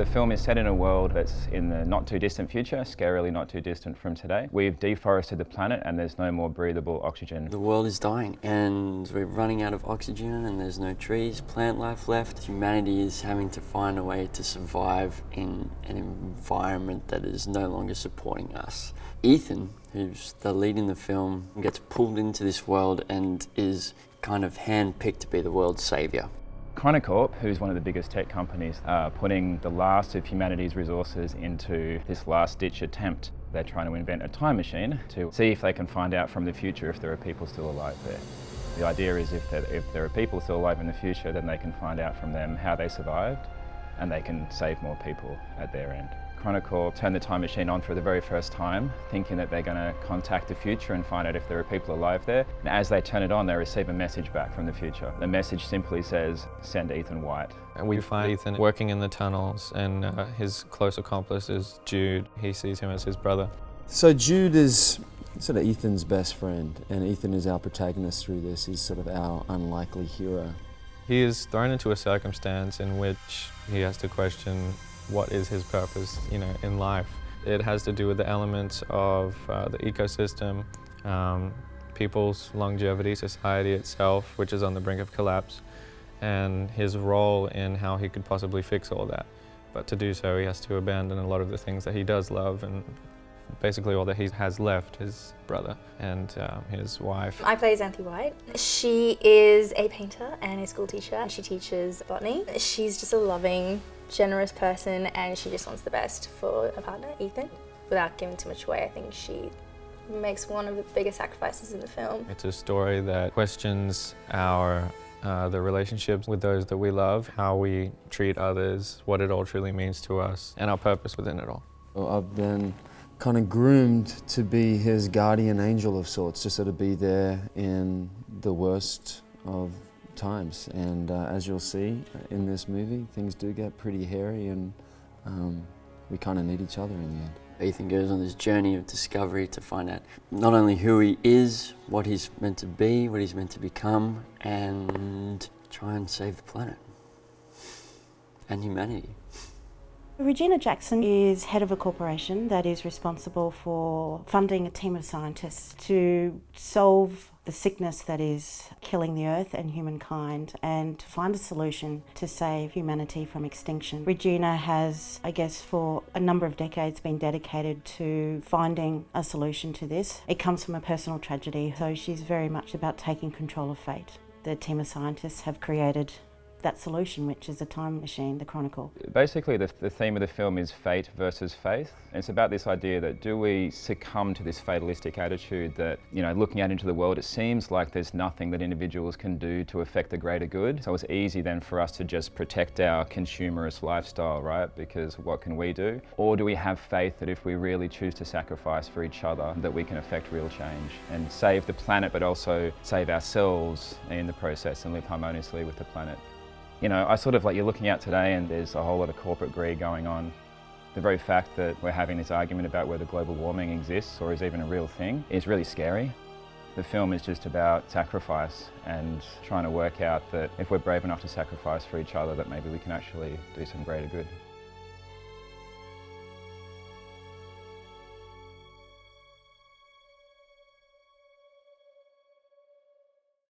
The film is set in a world that's in the not too distant future, scarily not too distant from today. We've deforested the planet and there's no more breathable oxygen. The world is dying and we're running out of oxygen and there's no trees, plant life left. Humanity is having to find a way to survive in an environment that is no longer supporting us. Ethan, who's the lead in the film, gets pulled into this world and is kind of handpicked to be the world's saviour. Chronocorp, who's one of the biggest tech companies, are putting the last of humanity's resources into this last-ditch attempt. They're trying to invent a time machine to see if they can find out from the future if there are people still alive there. The idea is if there are people still alive in the future, then they can find out from them how they survived and they can save more people at their end. Chronocorp turned the time machine on for the very first time, thinking that they're going to contact the future and find out if there are people alive there. And as they turn it on, they receive a message back from the future. The message simply says, "Send Ethan White." And we find Ethan working in the tunnels, and his close accomplice is Jude. He sees him as his brother. So Jude is sort of Ethan's best friend, and Ethan is our protagonist through this. He's sort of our unlikely hero. He is thrown into a circumstance in which he has to question what is his purpose, in life. It has to do with the elements of the ecosystem, people's longevity, society itself, which is on the brink of collapse, and his role in how he could possibly fix all that. But to do so, he has to abandon a lot of the things that he does love, and basically all that he has left, his brother and his wife. I play Xanthi White. She is a painter and a school teacher, and she teaches botany. She's just a loving, generous person, and she just wants the best for her partner, Ethan. Without giving too much away, I think she makes one of the biggest sacrifices in the film. It's a story that questions the relationships with those that we love, how we treat others, what it all truly means to us, and our purpose within it all. Well, I've been kind of groomed to be his guardian angel of sorts, to sort of be there in the worst of times. And as you'll see in this movie, things do get pretty hairy, and we kind of need each other in the end. Ethan goes on this journey of discovery to find out not only who he is, what he's meant to be, what he's meant to become, and try and save the planet and humanity. Regina Jackson is head of a corporation that is responsible for funding a team of scientists to solve the sickness that is killing the earth and humankind, and to find a solution to save humanity from extinction. Regina has, I guess, for a number of decades been dedicated to finding a solution to this. It comes from a personal tragedy, so she's very much about taking control of fate. The team of scientists have created that solution, which is a time machine, the Chronicle. Basically, the theme of the film is fate versus faith. It's about this idea that do we succumb to this fatalistic attitude that, looking out into the world, it seems like there's nothing that individuals can do to affect the greater good. So it's easy then for us to just protect our consumerist lifestyle, right? Because what can we do? Or do we have faith that if we really choose to sacrifice for each other, that we can affect real change and save the planet, but also save ourselves in the process and live harmoniously with the planet? You're looking out today and there's a whole lot of corporate greed going on. The very fact that we're having this argument about whether global warming exists or is even a real thing is really scary. The film is just about sacrifice and trying to work out that if we're brave enough to sacrifice for each other, that maybe we can actually do some greater good.